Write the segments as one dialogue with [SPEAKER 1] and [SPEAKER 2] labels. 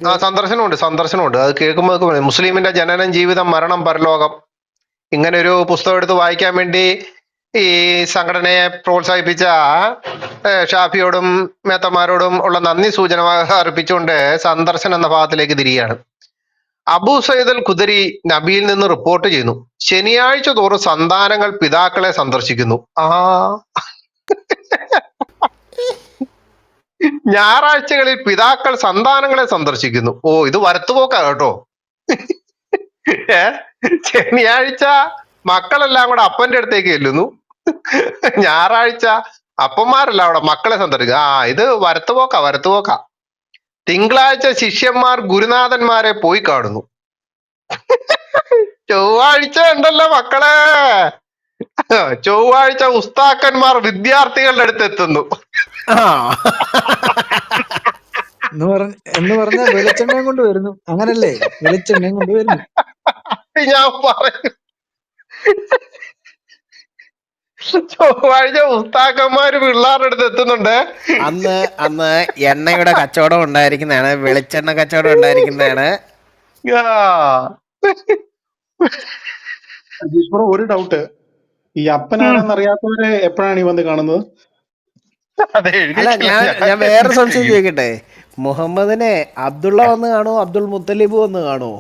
[SPEAKER 1] ആ സന്ദർശനമുണ്ട്. അത് കേൾക്കുമ്പോൾ മുസ്ലിമിന്റെ ജനനം, ജീവിതം, മരണം, പരലോകം, ഇങ്ങനെ ഒരു പുസ്തകം എടുത്ത് വായിക്കാൻ വേണ്ടി ഈ സംഘടനയെ പ്രോത്സാഹിപ്പിച്ച ഷാഫിയോടും മേത്തമാരോടും ഉള്ള നന്ദി സൂചന അർപ്പിച്ചുകൊണ്ട് സന്ദർശനം എന്ന ഭാഗത്തിലേക്ക് തിരികെയാണ്. അബൂ സയ്യിദ് അൽ ഖുദരി നബിയിൽ നിന്ന് റിപ്പോർട്ട് ചെയ്യുന്നു, ശനിയാഴ്ച തോറും സന്താനങ്ങൾ പിതാക്കളെ സന്ദർശിക്കുന്നു. ഞായറാഴ്ചകളിൽ പിതാക്കൾ സന്താനങ്ങളെ സന്ദർശിക്കുന്നു. ഇത് വരത്തുപോക്കാ കേട്ടോ. ശനിയാഴ്ച മക്കളെല്ലാം കൂടെ അപ്പന്റെ അടുത്തേക്ക് ചെല്ലുന്നു, ഞായറാഴ്ച അപ്പന്മാരെല്ലാം അവിടെ മക്കളെ സന്ദർശിക്കും. ഇത് വരത്തുപോക്കാ. തിങ്കളാഴ്ച ശിഷ്യന്മാർ ഗുരുനാഥന്മാരെ പോയി കാണുന്നു. ചൊവ്വാഴ്ച ഉണ്ടല്ലോ മക്കളെ, ചൊവ്വാഴ്ച ഉസ്താക്കന്മാർ വിദ്യാർത്ഥികളുടെ അടുത്ത് എത്തുന്നു.
[SPEAKER 2] എന്ന് പറഞ്ഞ വെളിച്ചെണ്ണയും കൊണ്ട് വരുന്നു, അങ്ങനല്ലേ? വെളിച്ചെണ്ണയും കൊണ്ട് വരുന്നു.
[SPEAKER 1] ഞാൻ പറയും, ചൊവ്വാഴ്ച ഉസ്താക്കന്മാര് പിള്ളേരുടെ അടുത്ത് എത്തുന്നുണ്ട്.
[SPEAKER 3] അന്ന് എണ്ണയുടെ കച്ചവടം ഉണ്ടായിരിക്കുന്നതാണ്, വെളിച്ചെണ്ണ കച്ചവടം ഉണ്ടായിരിക്കുന്നതാണ്.
[SPEAKER 4] ഇപ്പഴും ഒരു ഡൗട്ട്, ഈ അപ്പനാണെന്ന് അറിയാത്തവരെ എപ്പോഴാണ് ഈ വന്ന് കാണുന്നത്?
[SPEAKER 3] അല്ല, ഞാൻ വേറെ സംശയം ചോദിക്കട്ടെ, മുഹമ്മദിനെ അബ്ദുള്ള വന്ന് കാണുമോ, അബ്ദുൾ മുത്തലിബ് വന്ന് കാണുമോ?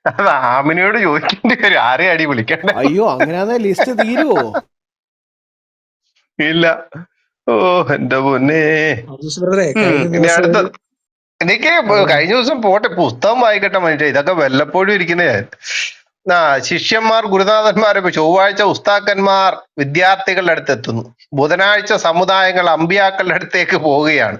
[SPEAKER 1] അത് ആമിനയോട് ചോദിക്കേണ്ടി വരും, ആരെ അടി വിളിക്കണ്ടേ.
[SPEAKER 3] അയ്യോ, അങ്ങനെയാണെ ലിസ്റ്റ് തീരുവോ?
[SPEAKER 1] ഇല്ല. എന്റെ പൊന്നേ. ഇനി അടുത്ത എനിക്ക് കഴിഞ്ഞ ദിവസം പോട്ടെ, പുസ്തകം വായിക്കട്ടെ മനുഷ്യ, ഇതൊക്കെ വല്ലപ്പോഴും ഇരിക്കുന്നേ. ശിഷ്യന്മാർ ഗുരുനാഥന്മാരെ, ചൊവ്വാഴ്ച ഉസ്താക്കന്മാർ വിദ്യാർത്ഥികളുടെ അടുത്ത് എത്തുന്നു. ബുധനാഴ്ച സമുദായങ്ങൾ അമ്പിയാക്കളുടെ അടുത്തേക്ക് പോവുകയാണ്.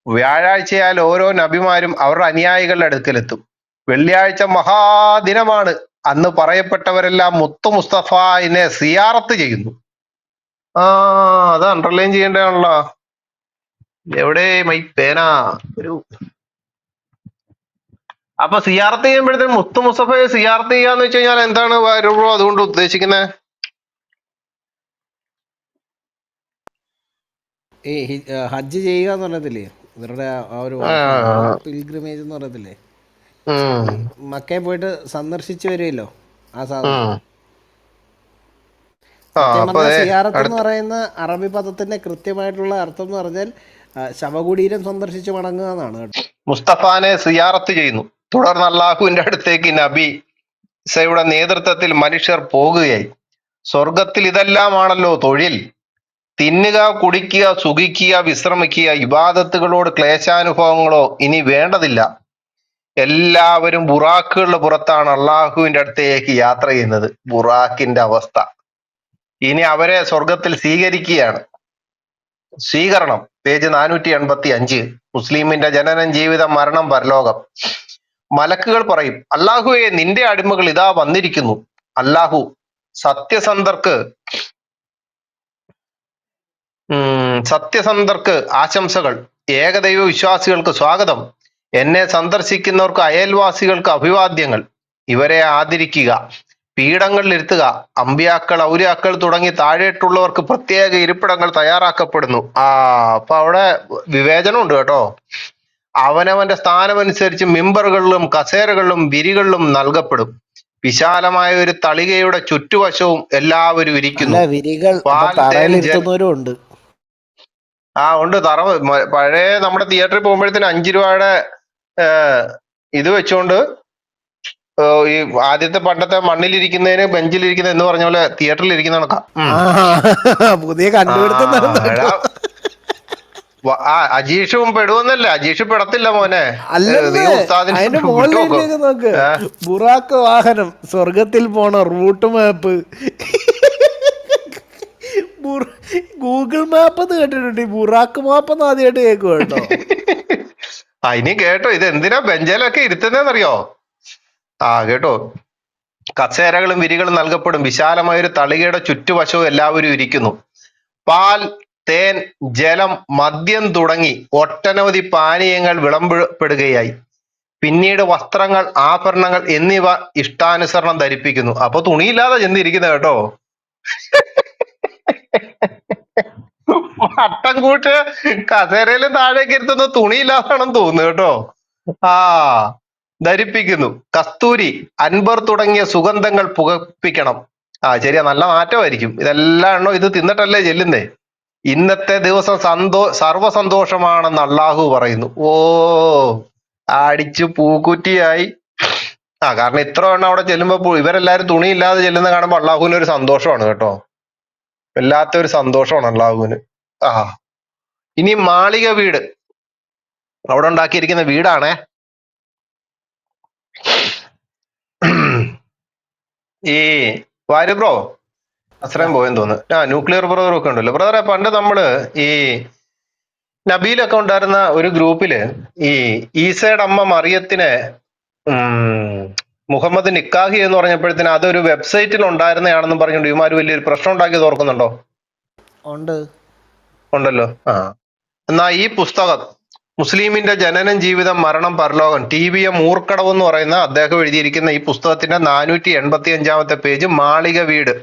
[SPEAKER 1] വ്യാഴാഴ്ചയാൽ ഓരോ നബിമാരും അവരുടെ അനുയായികളുടെ അടുക്കലെത്തും. വെള്ളിയാഴ്ച മഹാദിനമാണ്, അന്ന് പറയപ്പെട്ടവരെല്ലാം മുത്തു മുസ്തഫായിനെ സിയാറത്ത് ചെയ്യുന്നു. അത് അണ്ടർലൈൻ ചെയ്യേണ്ടതാണല്ലോ. എവിടെ മൈ പേന ഒരു. അപ്പൊ സിയാറത്ത് ചെയ്യുമ്പോഴത്തേക്കും മുത്തു മുസ്തഫയെ സിയാറത്ത് ചെയ്യാന്ന് വെച്ച് കഴിഞ്ഞാൽ എന്താണ് അതുകൊണ്ട് ഉദ്ദേശിക്കുന്നത്?
[SPEAKER 3] ഈ ഹജ്ജ് ചെയ്യുക എന്ന് പറയത്തില്ലേ, ഇവരുടെ ആ ഒരു പിൽഗ്രിമേജ് എന്ന് പറയത്തില്ലേ, മക്കയെ പോയിട്ട് സന്ദർശിച്ചു വരുമല്ലോ ആ സാധനം. സിയാറത്ത് എന്ന് പറയുന്ന അറബി പദത്തിന്റെ കൃത്യമായിട്ടുള്ള അർത്ഥം എന്ന് പറഞ്ഞാൽ ശവകുടീരം സന്ദർശിച്ച് മടങ്ങുക എന്നാണ് കേട്ടോ.
[SPEAKER 1] മുസ്തഫാനെ സിയാറത്ത് ചെയ്യുന്നു. തുടർന്ന് അള്ളാഹുവിന്റെ അടുത്തേക്ക് നബി സയുടെ നേതൃത്വത്തിൽ മനുഷ്യർ പോകുകയായി. സ്വർഗത്തിൽ ഇതെല്ലാമാണല്ലോ തൊഴിൽ: തിന്നുക, കുടിക്കുക, സുഖിക്കുക, വിശ്രമിക്കുക. ഇബാദത്തുകളോട് ക്ലേശാനുഭവങ്ങളോ ഇനി വേണ്ടതില്ല. എല്ലാവരും ബുറാക്കുകളുടെ പുറത്താണ് അള്ളാഹുവിന്റെ അടുത്തേക്ക് യാത്ര ചെയ്യുന്നത്. ബുറാക്കിന്റെ അവസ്ഥ. ഇനി അവരെ സ്വർഗത്തിൽ സ്വീകരിക്കുകയാണ്. സ്വീകരണം, പേജ് 485. മുസ്ലിമിന്റെ ജനനം, ജീവിതം, മരണം, പരലോകം. മലക്കുകൾ പറയും, അല്ലാഹുവേ, നിന്റെ അടിമകൾ ഇതാ വന്നിരിക്കുന്നു. അല്ലാഹു: സത്യസന്ധർക്ക് ആശംസകൾ, ഏകദൈവ വിശ്വാസികൾക്ക് സ്വാഗതം, എന്നെ സന്ദർശിക്കുന്നവർക്ക് അയൽവാസികൾക്ക് അഭിവാദ്യങ്ങൾ, ഇവരെ ആദരിക്കുക, പീഠങ്ങളിൽ ഇരുത്തുക. അമ്പിയാക്കൾ, ഔലിയാക്കൾ തുടങ്ങി താഴേട്ടുള്ളവർക്ക് പ്രത്യേക ഇരിപ്പിടങ്ങൾ തയ്യാറാക്കപ്പെടുന്നു. അപ്പൊ അവിടെ വിവേചനം ഉണ്ട് കേട്ടോ. അവനവന്റെ സ്ഥാനമനുസരിച്ച് മിമ്പറുകളിലും കസേരകളിലും വിരികളിലും നൽകപ്പെടും. വിശാലമായ ഒരു തളികയുടെ ചുറ്റുവശവും എല്ലാവരും ഇരിക്കുന്നു.
[SPEAKER 3] ഉണ്ട്.
[SPEAKER 1] ഉണ്ട്. പഴയ നമ്മുടെ തിയേറ്ററിൽ പോകുമ്പോഴത്തേന് 5 രൂപയുടെ ഇത് വെച്ചോണ്ട് ഈ ആദ്യത്തെ പണ്ടത്തെ മണ്ണിലിരിക്കുന്നതിന് ബെഞ്ചിലിരിക്കുന്ന എന്ന് പറഞ്ഞ പോലെ തിയേറ്ററിൽ ഇരിക്കുന്ന കണക്കാ.
[SPEAKER 3] പുതിയ കണ്ടുപിടുത്തം.
[SPEAKER 1] അജീഷും പെടുവെന്നല്ല, അജീഷ് പെടത്തില്ല മോനെ.
[SPEAKER 3] ബുറാക്ക് വാഹനം, സ്വർഗത്തിൽ പോണ റൂട്ട് മാപ്പ്, ഗൂഗിൾ മാപ്പ് എന്ന് കേട്ടിട്ടുണ്ട്, ബുറാക്ക് മാപ്പ് എന്ന് ആദ്യമായിട്ട് കേൾക്കും കേട്ടോ.
[SPEAKER 1] ഇനി കേട്ടോ, ഇത് എന്തിനാ ബെഞ്ചിലൊക്കെ ഇരുത്തുന്നറിയോ? കേട്ടോ, കസേരകളും വിരികളും നൽകപ്പെടും. വിശാലമായൊരു തളികയുടെ ചുറ്റുവശവും എല്ലാവരും ഇരിക്കുന്നു. പാൽ, തേൻ, ജലം, മദ്യം തുടങ്ങി ഒട്ടനവധി പാനീയങ്ങൾ വിളമ്പപ്പെടുകയായി. പിന്നീട് വസ്ത്രങ്ങൾ, ആഭരണങ്ങൾ എന്നിവ ഇഷ്ടാനുസരണം ധരിപ്പിക്കുന്നു. അപ്പൊ തുണിയില്ലാതെ ചെന്നിരിക്കുന്നത് കേട്ടോ. വട്ടം കൂട്ട് കസേരയിൽ താഴേക്ക് ഇരുത്തുന്ന തുണിയില്ലാതാണെന്ന് തോന്നുന്നു കേട്ടോ. ആ, ധരിപ്പിക്കുന്നു. കസ്തൂരി, അൻപർ തുടങ്ങിയ സുഗന്ധങ്ങൾ പുകപ്പിക്കണം. ആ ശരിയാ, നല്ല മാറ്റമായിരിക്കും. ഇതെല്ലാം എണ്ണോ ഇത് തിന്നിട്ടല്ലേ ചെല്ലുന്നേ. ഇന്നത്തെ ദിവസം സർവ സന്തോഷമാണെന്ന് അള്ളാഹു പറയുന്നു. ഓ, അടിച്ചു പൂക്കുറ്റിയായി. ആ, കാരണം ഇത്ര എണ്ണം അവിടെ ചെല്ലുമ്പോ ഇവരെല്ലാരും തുണിയില്ലാതെ ചെല്ലുന്ന കാണുമ്പോ അള്ളാഹുവിന് ഒരു സന്തോഷമാണ് കേട്ടോ. വല്ലാത്തൊരു സന്തോഷമാണ് അള്ളാഹുവിന്. ആ, ഇനി മാളിക വീട്, അവിടെ ഉണ്ടാക്കിയിരിക്കുന്ന വീടാണേ. ഈ വാര്യ ബ്രോ, അത്രയും
[SPEAKER 3] യാ
[SPEAKER 1] പോയെന്ന് തോന്നുന്നു. ആ, ന്യൂക്ലിയർ ബ്രദർ ഒക്കെ ഉണ്ടല്ലോ. ബ്രദറെ, പണ്ട് നമ്മള് ഈ നബീലൊക്കെ ഉണ്ടായിരുന്ന ഒരു ഗ്രൂപ്പില് ഈ ഈസയുടെ അമ്മ മറിയത്തിനെ മുഹമ്മദ് നിക്കാഹി എന്ന് പറഞ്ഞപ്പോഴത്തേന് അതൊരു വെബ്സൈറ്റിൽ ഉണ്ടായിരുന്നതാണെന്നും പറഞ്ഞുകൊണ്ട് ഇവന്മാര് വലിയൊരു പ്രശ്നം ഉണ്ടാക്കിയത് ഓർക്കുന്നുണ്ടോ?
[SPEAKER 3] ഉണ്ട്.
[SPEAKER 1] ഉണ്ടല്ലോ. ആ, എന്നാ ഈ പുസ്തകം മുസ്ലിമിന്റെ ജനനം, ജീവിതം, മരണം, പരലോകം, TVM മൂർക്കടവ് എന്ന് പറയുന്ന അദ്ദേഹം എഴുതിയിരിക്കുന്ന ഈ പുസ്തകത്തിന്റെ 485 പേജ് മാളിക വീട്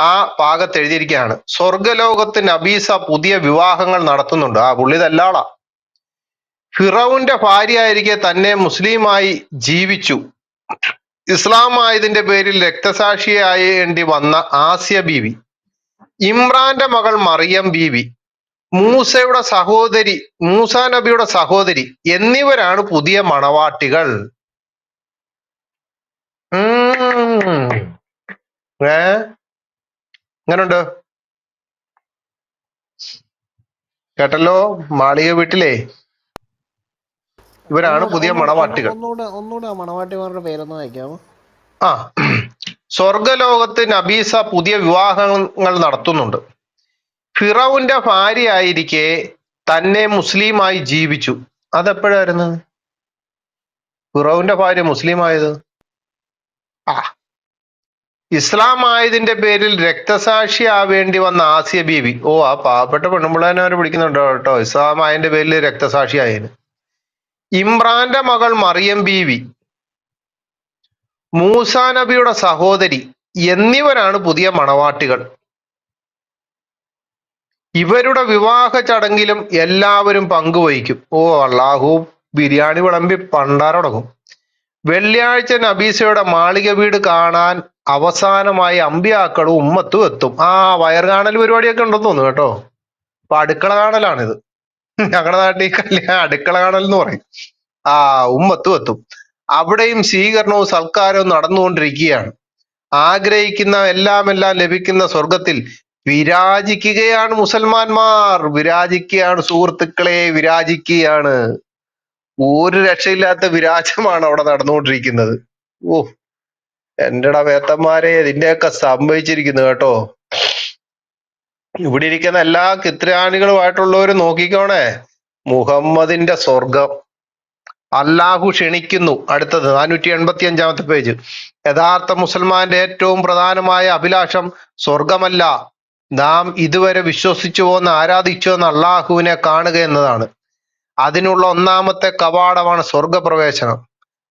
[SPEAKER 1] ആ ഭാഗത്ത് എഴുതിയിരിക്കുകയാണ്. സ്വർഗലോകത്ത് നബീസ പുതിയ വിവാഹങ്ങൾ നടത്തുന്നുണ്ട്. ആ, പുള്ളി ഇതല്ലാളാ. ഫിറൌന്റെ ഭാര്യയായിരിക്കെ തന്നെ മുസ്ലിമായി ജീവിച്ചു. ഇസ്ലാം ആയതിന്റെ പേരിൽ രക്തസാക്ഷിയായേണ്ടി വന്ന ആസിയ ബീവി, ഇമ്രാന്റെ മകൾ മറിയം ബീവി, മൂസ നബിയുടെ സഹോദരി എന്നിവരാണ് പുതിയ മണവാട്ടികൾ. ഏ, എങ്ങനുണ്ട്? കേട്ടല്ലോ, മാളിക വീട്ടിലെ ഇവരാണ്
[SPEAKER 3] ഒന്നുകൂടെ
[SPEAKER 1] പുതിയ
[SPEAKER 3] ഒന്നുകൂടെ
[SPEAKER 1] മണവാട്ടികൾ.
[SPEAKER 3] ഒന്നുകൂടെ ഒന്നുകൂടെ ആ മണവാട്ടിമാരുടെ പേരൊന്ന് വായിക്കാമോ?
[SPEAKER 1] ആ, സ്വർഗലോകത്ത് നബീസ പുതിയ വിവാഹങ്ങൾ നടത്തുന്നുണ്ട്. ഫിറൌന്റെ ഭാര്യയായിരിക്കെ തന്നെ മുസ്ലിമായി ജീവിച്ചു. അതെപ്പോഴായിരുന്നു ഫിറൌന്റെ ഭാര്യ മുസ്ലിം ആയത്? ആ, ഇസ്ലാം ആയതിന്റെ പേരിൽ രക്തസാക്ഷി ആവേണ്ടി വന്ന ആസിയ ബീവി. ഓ, ആ പാവപ്പെട്ട പെണ്ണുമ്പിള്ളേനെ അവര് പിടിക്കുന്നുണ്ടോ കേട്ടോ, ഇസ്ലാം ആയതിന്റെ പേരിൽ രക്തസാക്ഷി ആയതിന്. ഇമ്രാന്റെ മകൾ മറിയം ബീവി, മൂസ നബിയുടെ സഹോദരി എന്നിവരാണ് പുതിയ മണവാട്ടികൾ. ഇവരുടെ വിവാഹ ചടങ്ങിലും എല്ലാവരും പങ്കുവഹിക്കും. ഓ, അള്ളാഹു ബിരിയാണി വിളമ്പി പണ്ടാരടങ്ങും. വെള്ളിയാഴ്ച നബീസയുടെ മാളിക വീട് കാണാൻ അവസാനമായി അമ്പിയാക്കളും ഉമ്മത്തും എത്തും. ആ, വയർ കാണൽ പരിപാടിയൊക്കെ ഉണ്ടെന്ന് തോന്നുന്നു കേട്ടോ. അപ്പൊ അടുക്കള കാണലാണിത്. ഞങ്ങളുടെ നാട്ടിൽ അടുക്കള കാണൽ എന്ന് പറയും. ആ, ഉമ്മത്തും എത്തും. അവിടെയും സ്വീകരണവും സൽക്കാരവും നടന്നുകൊണ്ടിരിക്കുകയാണ്. ആഗ്രഹിക്കുന്ന എല്ലാം ലഭിക്കുന്ന സ്വർഗത്തിൽ വിരാജിക്കുകയാണ് മുസൽമാന്മാർ. വിരാജിക്കുകയാണ് സുഹൃത്തുക്കളെ, വിരാജിക്കുകയാണ്. ഒരു രക്ഷയില്ലാത്ത വിരാജമാണ് അവിടെ നടന്നുകൊണ്ടിരിക്കുന്നത്. ഓ, എന്റെടാ വേത്തന്മാരെ, ഇതിന്റെയൊക്കെ സംഭവിച്ചിരിക്കുന്നു കേട്ടോ. ഇവിടെ ഇരിക്കുന്ന എല്ലാ ക്രിസ്ത്യാനികളുമായിട്ടുള്ളവര് നോക്കിക്കോണേ, മുഹമ്മദിന്റെ സ്വർഗം അല്ലാഹു ക്ഷണിക്കുന്നു. അടുത്തത് 485 പേജ്. യഥാർത്ഥ മുസൽമാന്റെ ഏറ്റവും പ്രധാനമായ അഭിലാഷം സ്വർഗമല്ല, നാം ഇതുവരെ വിശ്വസിച്ചു പോന്ന ആരാധിച്ചു വന്ന അള്ളാഹുവിനെ കാണുക എന്നതാണ്. അതിനുള്ള ഒന്നാമത്തെ കവാടമാണ് സ്വർഗപ്രവേശനം.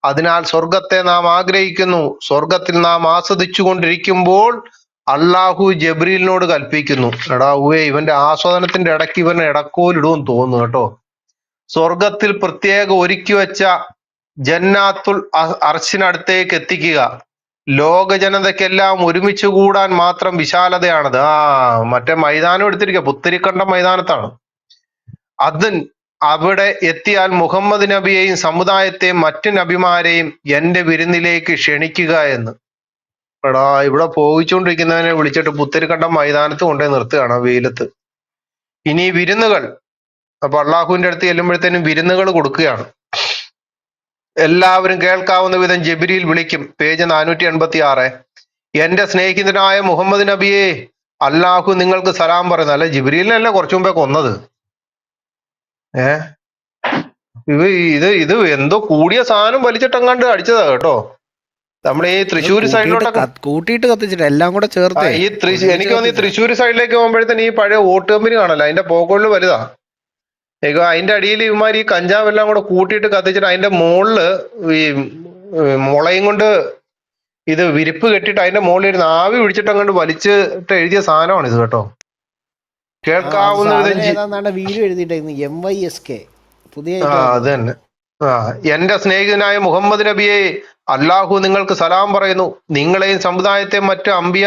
[SPEAKER 1] അതിനാൽ സ്വർഗത്തെ നാം ആഗ്രഹിക്കുന്നു. സ്വർഗത്തിൽ നാം ആസ്വദിച്ചു കൊണ്ടിരിക്കുമ്പോൾ അള്ളാഹു ജബ്രീലിനോട് കൽപ്പിക്കുന്നു. എടാ ഇവന്റെ ആസ്വാദനത്തിന്റെ ഇടയ്ക്ക് ഇവനെ ഇടക്കോലിടുമെന്ന് തോന്നുന്നു കേട്ടോ. സ്വർഗത്തിൽ പ്രത്യേക ഒരുക്കി വെച്ച ജന്നാത്തുൽ അർശിനടുത്തേക്ക് എത്തിക്കുക. ലോക ജനതയ്ക്കെല്ലാം ഒരുമിച്ച് കൂടാൻ മാത്രം വിശാലതയാണത്. ആ, മറ്റേ മൈതാനം എടുത്തിരിക്കുക, പുത്തരിക്കണ്ടം മൈതാനത്താണ്. അത് അവിടെ എത്തിയാൽ മുഹമ്മദ് നബിയെയും സമുദായത്തെയും മറ്റ് നബിമാരെയും എന്റെ വിരുന്നിലേക്ക് ക്ഷണിക്കുക എന്ന്. എടാ, ഇവിടെ പോയിച്ചുകൊണ്ടിരിക്കുന്നവനെ വിളിച്ചിട്ട് പുത്തരിക്കണ്ടം മൈതാനത്ത് കൊണ്ടുപോയി നിർത്തുകയാണ് വെയിലത്ത്. ഇനി വിരുന്നുകൾ. അപ്പൊ അള്ളാഹുവിന്റെ അടുത്ത് ചെല്ലുമ്പോഴത്തേനും വിരുന്നുകൾ കൊടുക്കുകയാണ്. എല്ലാവരും കേൾക്കാവുന്ന വിധം ജബിരിയിൽ വിളിക്കും. പേജ് 486. എന്റെ സ്നേഹിതനായ മുഹമ്മദ് നബിയെ, അള്ളാഹു നിങ്ങൾക്ക് സലാം പറയുന്നു. അല്ല, ജിബ്രീലിനല്ല കുറച്ചു മുമ്പേ കൊന്നത്. ഏ, ഇത് എന്തോ കൂടിയ സാധനം വലിച്ചിട്ടങ്ങാണ്ട് അടിച്ചതാ കേട്ടോ. നമ്മുടെ ഈ തൃശ്ശൂർ സൈഡിലോട്ടൊക്കെ
[SPEAKER 3] കൂട്ടിയിട്ട് കത്തിച്ചിട്ട് എല്ലാം കൂടെ ചേർത്ത്
[SPEAKER 1] എനിക്ക് തോന്നി തൃശ്ശൂർ സൈഡിലേക്ക് പോകുമ്പോഴത്തേന് ഈ പഴയ ഓട്ട് കമ്പനി കാണല്ലോ, അതിന്റെ പോക്കോളിൽ വലുതാ. അതിന്റെ അടിയിൽ ഇവന്മാർ ഈ കഞ്ചാവ് എല്ലാം കൂടെ കൂട്ടിയിട്ട് കത്തിച്ചിട്ട് അതിന്റെ മുകളില് ഈ മുളയും കൊണ്ട് ഇത് വിരിപ്പ് കെട്ടിയിട്ട് അതിന്റെ മുകളിൽ ഇരുന്ന് ആവി പിടിച്ചിട്ട് അങ്ങോട്ട് വലിച്ചിട്ട് എഴുതിയ സാധനമാണ് ഇത് കേട്ടോ.
[SPEAKER 3] ആ അത്
[SPEAKER 1] കേൾക്കാവുന്ന വിധം
[SPEAKER 3] സാധനം ഏതാന്നാണ് വീഡിയോ എഴുതിയിട്ടേക്കുന്നത്, MYSK, പുതിയ
[SPEAKER 1] ആ
[SPEAKER 3] ഐറ്റം
[SPEAKER 1] അത്
[SPEAKER 3] ആണെന്ന്
[SPEAKER 1] തന്നെ. ആ എന്റെ സ്നേഹിതനായ മുഹമ്മദ് നബിയെ, അള്ളാഹു നിങ്ങൾക്ക് സലാം പറയുന്നു. നിങ്ങളെയും സമുദായത്തെയും മറ്റ് അമ്പിയ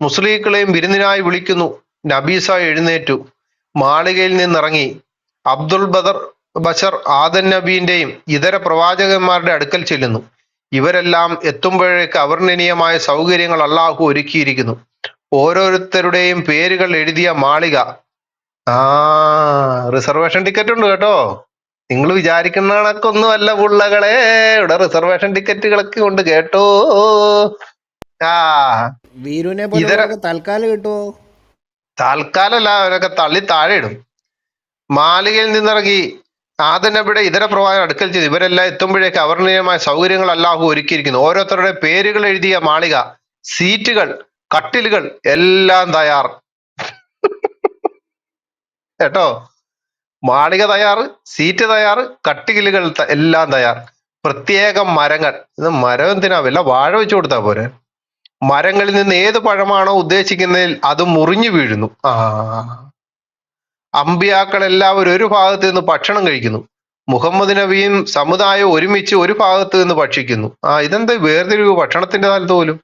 [SPEAKER 1] മുസ്ലിങ്ങളെയും വിരുന്നിനായി വിളിക്കുന്നു. നബീസ എഴുന്നേറ്റു മാളികയിൽ നിന്നിറങ്ങി അബ്ദുൽ ബഷർ ആദൻ നബീന്റെയും ഇതര പ്രവാചകന്മാരുടെ അടുക്കൽ ചെല്ലുന്നു. ഇവരെല്ലാം എത്തുമ്പോഴേക്ക് അവർണ്ണനീയമായ സൗകര്യങ്ങൾ അള്ളാഹു ഒരുക്കിയിരിക്കുന്നു. ഓരോരുത്തരുടെയും പേരുകൾ എഴുതിയ മാളിക. ആ റിസർവേഷൻ ടിക്കറ്റ് ഉണ്ട് കേട്ടോ. നിങ്ങൾ വിചാരിക്കുന്ന കണക്കൊന്നും അല്ല പുള്ളകളെ, ഇവിടെ റിസർവേഷൻ ടിക്കറ്റുകളൊക്കെ ഉണ്ട് കേട്ടോ. ആ
[SPEAKER 3] വീരുവിനെ
[SPEAKER 1] ഇതര
[SPEAKER 3] പോലുള്ളവർക്ക് തൽക്കാലം കിട്ടുമോ?
[SPEAKER 1] താൽക്കാലല്ല, അവരൊക്കെ തള്ളി താഴെ ഇടും. മാളികയിൽ നിന്നിറങ്ങി ആദനബിയുടെ ഇതര പ്രവാചകർ അടുക്കൽ ചെയ്തു. ഇവരെല്ലാം എത്തുമ്പോഴേക്ക് അവർണ്ണീയമായ സൗകര്യങ്ങൾ അല്ലാഹു ഒരുക്കിയിരിക്കുന്നു. ഓരോരുത്തരുടെ പേരുകൾ എഴുതിയ മാളിക, സീറ്റുകൾ, കട്ടിലുകൾ എല്ലാം തയ്യാർ കേട്ടോ. മാളിക തയ്യാറ്, സീറ്റ് തയ്യാറ്, കട്ടിലുകൾ എല്ലാം തയ്യാർ. പ്രത്യേകം മരങ്ങൾ. ഇത് മരം എന്തിനാ, വല്ല വാഴ വെച്ചു കൊടുത്താ പോരെ. മരങ്ങളിൽ നിന്ന് ഏത് പഴമാണോ ഉദ്ദേശിക്കുന്നതിൽ അത് മുറിഞ്ഞു വീഴുന്നു. അമ്പിയാക്കൾ എല്ലാവരും ഒരു ഭാഗത്ത് നിന്ന് ഭക്ഷണം കഴിക്കുന്നു. മുഹമ്മദ് നബിയും സമുദായവും ഒരുമിച്ച് ഒരു ഭാഗത്ത് നിന്ന് ഭക്ഷിക്കുന്നു. ഇതെന്താ വേർതിരിവ് ഭക്ഷണത്തിന്റെ കാലത്ത് പോലും.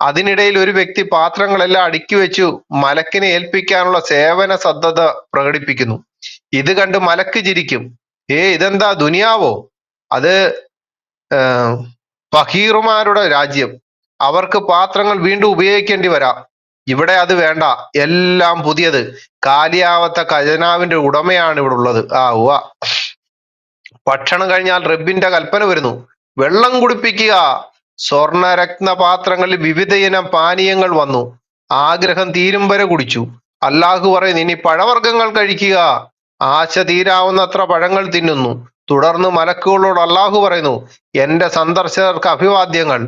[SPEAKER 1] അതിനിടയിൽ ഒരു വ്യക്തി പാത്രങ്ങളെല്ലാം അടുക്കി വെച്ചു മലക്കിനെ ഏൽപ്പിക്കാനുള്ള സേവന സദ്ധത പ്രകടിപ്പിക്കുന്നു. ഇത് കണ്ട് മലക്ക് ചിരിക്കും. ഇതെന്താ ദുനിയാവോ? അത് ഫഖീറുമാരുടെ രാജ്യം. അവർക്ക് പാത്രങ്ങൾ വീണ്ടും ഉപയോഗിക്കേണ്ടി വരാം. ഇവിടെ അത് വേണ്ട, എല്ലാം പുതിയത്. കാലിയാവത്ത ഖജനാവിന്റെ ഉടമയാണ് ഇവിടെ ഉള്ളത്. ഭക്ഷണം കഴിഞ്ഞാൽ റബ്ബിന്റെ കൽപ്പന വരുന്നു, വെള്ളം കുടിപ്പിക്കുക. സ്വർണരത്ന പാത്രങ്ങളിൽ വിവിധ ഇനം പാനീയങ്ങൾ വന്നു. ആഗ്രഹം തീരും വരെ കുടിച്ചു. അല്ലാഹു പറയുന്നു, ഇനി പഴവർഗ്ഗങ്ങൾ കഴിക്കുക. ആശ തീരാവുന്നത്ര പഴങ്ങൾ തിന്നുന്നു. തുടർന്ന് മലക്കുകളോട് അല്ലാഹു പറയുന്നു, എന്റെ സന്ദർശകർക്ക് അഭിവാദ്യങ്ങൾ.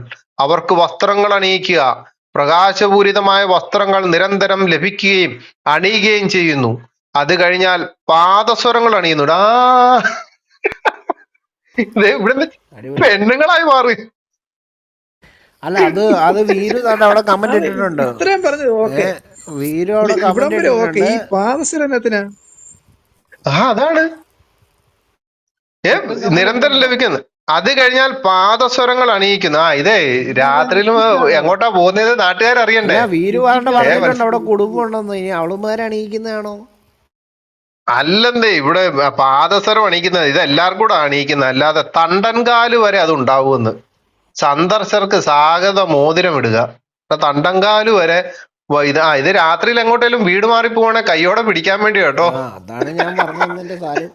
[SPEAKER 1] അവർക്ക് വസ്ത്രങ്ങൾ അണിയിക്കുക. പ്രകാശപൂരിതമായ വസ്ത്രങ്ങൾ നിരന്തരം ലഭിക്കുകയും അണിയുകയും ചെയ്യുന്നു. അത് കഴിഞ്ഞാൽ പാദസ്വരങ്ങൾ അണിയുന്നു. ഇവിടെ പെണ്ണുങ്ങളായി മാറി.
[SPEAKER 3] അല്ല അത് വീരു അവിടെ കമന്റ് ഇട്ടിട്ടുണ്ട്.
[SPEAKER 2] ഇത്രയും പറഞ്ഞത് ഓക്കെ,
[SPEAKER 3] വീരു അവിടെ
[SPEAKER 2] ഇവിടം
[SPEAKER 3] കമന്റ്
[SPEAKER 2] വരെ ഓക്കെ.
[SPEAKER 3] ഇട്ടിട്ടുണ്ട്.
[SPEAKER 2] ഈ പാദസരത്തിനാ
[SPEAKER 1] അതാണ് നിരന്തരം ലഭിക്കുന്നത്. അത് കഴിഞ്ഞാൽ പാദസ്വരങ്ങൾ അണിയിക്കുന്നു. ഇതേ രാത്രിയിലും എങ്ങോട്ടാ പോകുന്നത് നാട്ടുകാരറിയണ്ടേ.
[SPEAKER 3] വീരു പറഞ്ഞിട്ടുണ്ട് അവിടെ കുടുംബം ഉണ്ടെന്ന്. ഇനി അവളുമാരെ അണിയിക്കുന്നതാണോ?
[SPEAKER 1] അല്ലെന്തേ, ഇവിടെ പാദസരം അണിയിക്കുന്നത് ഇത് എല്ലാവർക്കും കൂടെ അണിയിക്കുന്നത്. അല്ലാതെ തണ്ടൻകാല് വരെ അത് ഉണ്ടാവുമെന്ന്. സന്ദർശകർക്ക് സ്വാഗത മോതിരം ഇടുക. തണ്ടൻകാല് വരെ ഇത് രാത്രിയിൽ എങ്ങോട്ടേലും വീട് മാറി പോവാണെ കയ്യോടെ പിടിക്കാൻ വേണ്ടി കേട്ടോ.
[SPEAKER 3] അതാണ് ഞാൻ പറഞ്ഞതിന്റെ കാര്യം.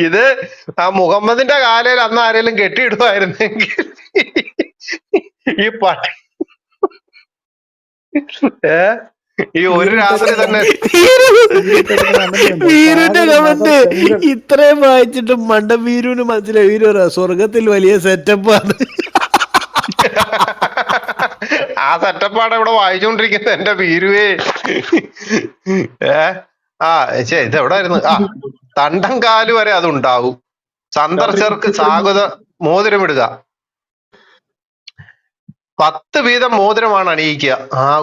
[SPEAKER 1] ഇത് മുഹമ്മദിന്റെ കാലയിൽ അന്ന് ആരെങ്കിലും കെട്ടിയിടുമായിരുന്നെങ്കിൽ ഈ ഈ ഒരു രാത്രി തന്നെ
[SPEAKER 3] വീരുന്റെ കമന്റ് ഇത്രയും വായിച്ചിട്ട് മണ്ട വീരുവിന് മനസ്സിലായി. വീരു സ്വർഗത്തിൽ വലിയ സെറ്റപ്പാണ്.
[SPEAKER 1] ആ സെറ്റപ്പാണ് ഇവിടെ വായിച്ചുകൊണ്ടിരിക്കുന്നത് എന്റെ വീരുവേ. ഇത് എവിടെ ആയിരുന്നു? തണ്ടൻകാല് വരെ അതുണ്ടാവും. സന്ദർശകർക്ക് സ്വാഗത മോതിരമിടുക. 10 വീതം മോതിരമാണ് അണിയിക്കുക.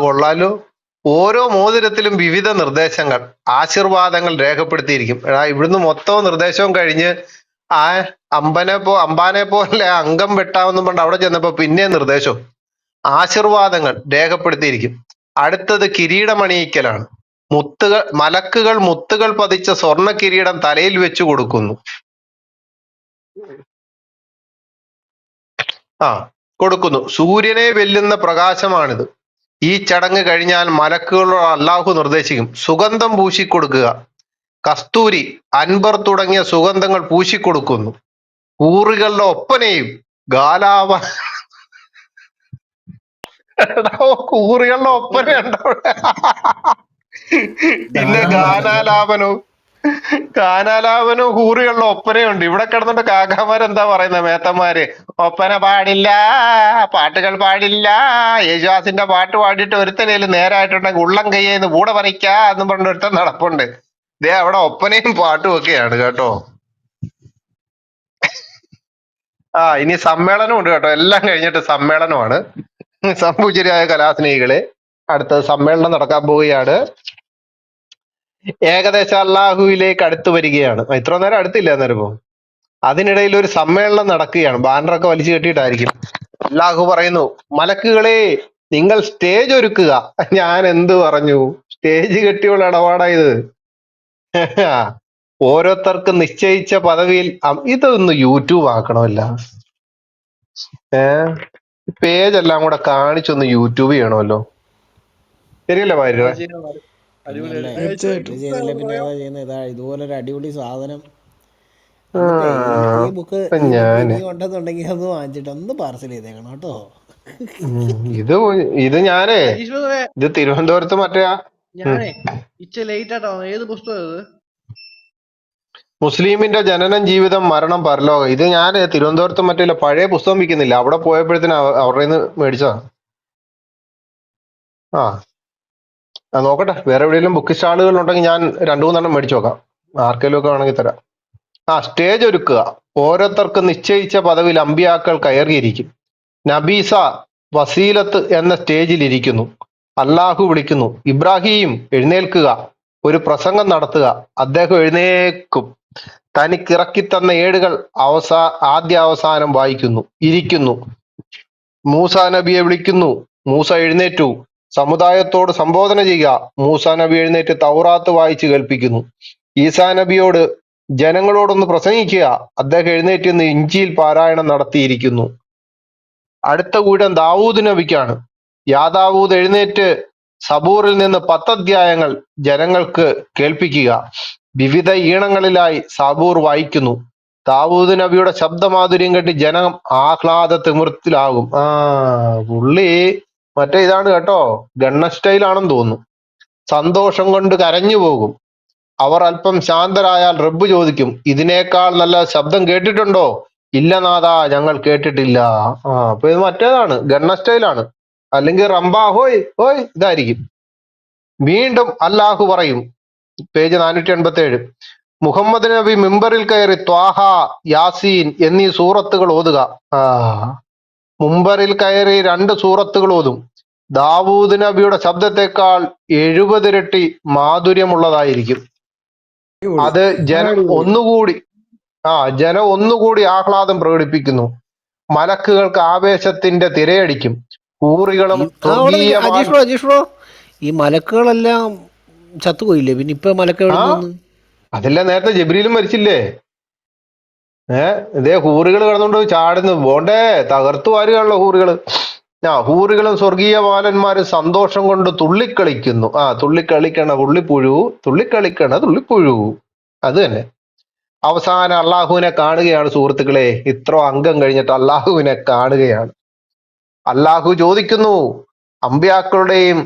[SPEAKER 1] കൊള്ളാലോ. ഓരോ മോതിരത്തിലും വിവിധ നിർദ്ദേശങ്ങൾ, ആശീർവാദങ്ങൾ രേഖപ്പെടുത്തിയിരിക്കും. ഇവിടുന്ന് മൊത്തവും നിർദ്ദേശവും കഴിഞ്ഞ് അമ്പാനെ പോലെ അംഗം വെട്ടാമെന്നും പറഞ്ഞ് അവിടെ ചെന്നപ്പോ പിന്നെ നിർദ്ദേശവും ആശീർവാദങ്ങൾ രേഖപ്പെടുത്തിയിരിക്കും. അടുത്തത് കിരീടമണിയിക്കലാണ്. മലക്കുകൾ മുത്തുകൾ പതിച്ച സ്വർണ്ണ കിരീടം തലയിൽ വെച്ചു കൊടുക്കുന്നു. സൂര്യനെ വെല്ലുന്ന പ്രകാശമാണിത്. ഈ ചടങ്ങ് കഴിഞ്ഞാൽ മലക്കുകളോട് അല്ലാഹു നിർദ്ദേശിക്കും, സുഗന്ധം പൂശിക്കൊടുക്കുക. കസ്തൂരി, അൻബർ തുടങ്ങിയ സുഗന്ധങ്ങൾ പൂശിക്കൊടുക്കുന്നു. ഊറുകളുടെ ഒപ്പനയും ഊറുകളുടെ ഒപ്പന ഉണ്ടോ? പിന്നെ ഗാനാലാപനവും ഹൂറിയുള്ള ഒപ്പനയുണ്ട്. ഇവിടെ കിടന്നിട്ട് കാക്കാമാരെന്താ പറയുന്നത്, മേത്തന്മാര് ഒപ്പന പാടില്ല, പാട്ടുകൾ പാടില്ല, യേശുദാസിന്റെ പാട്ട് പാടിയിട്ട് ഒരുത്തനേലും നേരായിട്ടുണ്ടെങ്കിൽ ഉള്ളം കയ്യേന്ന് കൂടെ പറിക്കാ എന്നും പറഞ്ഞ ഒരുത്തൻ നടപ്പുണ്ട്. അവിടെ ഒപ്പനയും പാട്ടും ഒക്കെയാണ് കേട്ടോ. ഇനി സമ്മേളനം ഉണ്ട് കേട്ടോ. എല്ലാം കഴിഞ്ഞിട്ട് സമ്മേളനമാണ്. സംപൂജ്യരായ കലാസ്നേഹികളെ, അടുത്ത സമ്മേളനം നടക്കാൻ പോവുകയാണ്. ഏകദേശം അള്ളാഹുവിലേക്ക് അടുത്ത് വരികയാണ്. ഇത്ര നേരം അടുത്തില്ല അന്നേരം. അതിനിടയിൽ ഒരു സമ്മേളനം നടക്കുകയാണ്. ബാനറൊക്കെ വലിച്ചു കെട്ടിയിട്ടായിരിക്കും. അള്ളാഹു പറയുന്നു, മലക്കുകളെ നിങ്ങൾ സ്റ്റേജ് ഒരുക്കുക. ഞാൻ എന്ത് പറഞ്ഞു? സ്റ്റേജ് കെട്ടിയുള്ള ഇടപാടായത്. ഓരോരുത്തർക്ക് നിശ്ചയിച്ച പദവിയിൽ ഇതൊന്ന് യൂട്യൂബ് ആക്കണമല്ല. പേജ് എല്ലാം കൂടെ കാണിച്ചൊന്ന് യൂട്യൂബ് ചെയ്യണമല്ലോ. ശരിയല്ലേ
[SPEAKER 5] അത്
[SPEAKER 1] ഭാര്യ?
[SPEAKER 5] ചെയ്യണം.
[SPEAKER 3] പിന്നല്ലേ,
[SPEAKER 5] അടിപൊളിയായിട്ട്
[SPEAKER 2] തീർച്ചയായിട്ടും.
[SPEAKER 3] ഇത് ചെയ്തില്ല പിന്നെ ഏതാ ചെയ്യുന്നത്? ഇതാ ഇതുപോലൊരു അടിപൊളി സാധനം.
[SPEAKER 1] ആ
[SPEAKER 3] എന്നിട്ടേ ഈ ബുക്ക്
[SPEAKER 1] ഇപ്പൊ
[SPEAKER 3] ഈ ബുക്ക്
[SPEAKER 1] ഞാന്
[SPEAKER 3] ഇനിയും ഉണ്ടെന്നുണ്ടെങ്കിൽ ഒന്ന് വാങ്ങിച്ചിട്ട് ഒന്ന് പാർസൽ ചെയ്തേക്കണം കേട്ടോ.
[SPEAKER 1] ഇത് ഇത് ഞാനേ
[SPEAKER 5] അജീഷ് ബ്രദറെ,
[SPEAKER 1] ഇത് തിരുവനന്തപുരത്ത് മറ്റേ
[SPEAKER 5] ഞാനേ ഇച്ചിരി ലേറ്റ് ആയിട്ടോ. ഏത് പുസ്തകം ഇത്?
[SPEAKER 1] മുസ്ലിമിന്റെ ജനനം, ജീവിതം, മരണം, പരലോകം. ഇത് ഞാൻ തിരുവനന്തപുരത്ത് മറ്റേ പഴയ പുസ്തകം വിൽക്കുന്നില്ല, അവിടെ പോയപ്പോഴത്തേന് അവരുടെ നിന്ന് മേടിച്ചതാ. ആ നോക്കട്ടെ, വേറെ എവിടെയെങ്കിലും ബുക്ക് സ്റ്റാളുകൾ ഉണ്ടെങ്കിൽ ഞാൻ രണ്ടു മൂന്നെണ്ണം മേടിച്ചു നോക്കാം. ആർക്കെങ്കിലും ഒക്കെ വേണമെങ്കിൽ തരാം. സ്റ്റേജ് ഒരുക്കുക. ഓരോരുത്തർക്ക് നിശ്ചയിച്ച പദവിയിൽ അമ്പിയാക്കൾ കയറിയിരിക്കും. നബീസ വസീലത്ത് എന്ന സ്റ്റേജിൽ ഇരിക്കുന്നു. അള്ളാഹു വിളിക്കുന്നു, ഇബ്രാഹിം എഴുന്നേൽക്കുക, ഒരു പ്രസംഗം നടത്തുക. അദ്ദേഹം എഴുന്നേക്കും. തനിക്കിറക്കിത്തന്ന ഏടുകൾ ആദ്യാവസാനം വായിക്കുന്നു, ഇരിക്കുന്നു. മൂസ നബിയെ വിളിക്കുന്നു. മൂസ എഴുന്നേറ്റു. സമുദായത്തോട് സംബോധന ചെയ്യുക. മൂസ നബി എഴുന്നേറ്റ് തൗറാത്ത് വായിച്ച് കേൾപ്പിക്കുന്നു. ഈസാ നബിയോട് ജനങ്ങളോടൊന്ന് പ്രസംഗിക്കുക. അദ്ദേഹം എഴുന്നേറ്റ് നിന്ന് ഇഞ്ചിയിൽ പാരായണം നടത്തിയിരിക്കുന്നു. അടുത്ത ഊഴം ദാവൂദ് നബിക്കാണ്. ദാവൂദ് എഴുന്നേറ്റ് സബൂറിൽ നിന്ന് 10 അധ്യായങ്ങൾ ജനങ്ങൾക്ക് കേൾപ്പിക്കുക. വിവിധ ഈണങ്ങളിലായി സബൂർ വായിക്കുന്നു. ദാവൂദ് നബിയുടെ ശബ്ദമാധുര്യം കേട്ട് ജനം ആഹ്ലാദ തിമിർത്തിലാകും. പുള്ളി മറ്റേ ഇതാണ് കേട്ടോ, ഗണ്ണ സ്റ്റൈലാണെന്ന് തോന്നുന്നു. സന്തോഷം കൊണ്ട് കരഞ്ഞു പോകും. അവർ അല്പം ശാന്തരായാൽ റബ്ബ് ചോദിക്കും, ഇതിനേക്കാൾ നല്ല ശബ്ദം കേട്ടിട്ടുണ്ടോ? ഇല്ല നാഥാ, ഞങ്ങൾ കേട്ടിട്ടില്ല. അപ്പൊ ഇത് മറ്റേതാണ്, ഗണ്ണ സ്റ്റൈലാണ്. അല്ലെങ്കിൽ റംബ ഹോയ് ഹോയ് ഇതായിരിക്കും. വീണ്ടും അല്ലാഹു പറയും, പേജ് 487, മുഹമ്മദ് നബി മിമ്പറിൽ കയറി ത്വാഹ, യാസീൻ എന്നീ സൂറത്തുകൾ ഓതുക. മുമ്പറിൽ കയറി 2 സൂറത്തുകൾ ഓതും. ദാവൂദ് നബിയുടെ ശബ്ദത്തെക്കാൾ 70 ഇരട്ടി മാധുര്യമുള്ളതായിരിക്കും.
[SPEAKER 2] അടിപൊളി.
[SPEAKER 1] അത് ജനം
[SPEAKER 2] അടിപൊളി.
[SPEAKER 1] ഒന്നുകൂടി ആഹ്ലാദം പ്രകടിപ്പിക്കുന്നു. മലക്കുകൾക്ക് ആവേശത്തിന്റെ തിരയടിക്കും. ഊറികളും
[SPEAKER 3] അജീഷ് ബ്രോ, ഈ മലക്കുകളെല്ലാം ചത്തുപോയില്ലേ? പിന്നെ ഇപ്പൊ മലക്ക എവിടെ നിന്ന്?
[SPEAKER 1] അതെല്ലാം നേരത്തെ ജബ്രീലും മരിച്ചില്ലേ? ഇതേ ഹൂറികൾ കിടന്നുകൊണ്ട് ചാടുന്നു. പോണ്ടേ, തകർത്തു വാരുകയാണല്ലോ ഹൂറികള്. ഹൂറികളും സ്വർഗീയ ബാലന്മാരും സന്തോഷം കൊണ്ട് തുള്ളിക്കളിക്കുന്നു. തുള്ളിക്കളിക്കണ പുള്ളിപ്പുഴു, തുള്ളിക്കളിക്കണ തുള്ളിപ്പുഴു. അത് തന്നെ. അവസാനം അള്ളാഹുവിനെ കാണുകയാണ് സുഹൃത്തുക്കളെ. ഇത്ര അംഗം കഴിഞ്ഞിട്ട് അള്ളാഹുവിനെ കാണുകയാണ്. അള്ളാഹു ചോദിക്കുന്നു, അമ്പ്യാക്കളുടെയും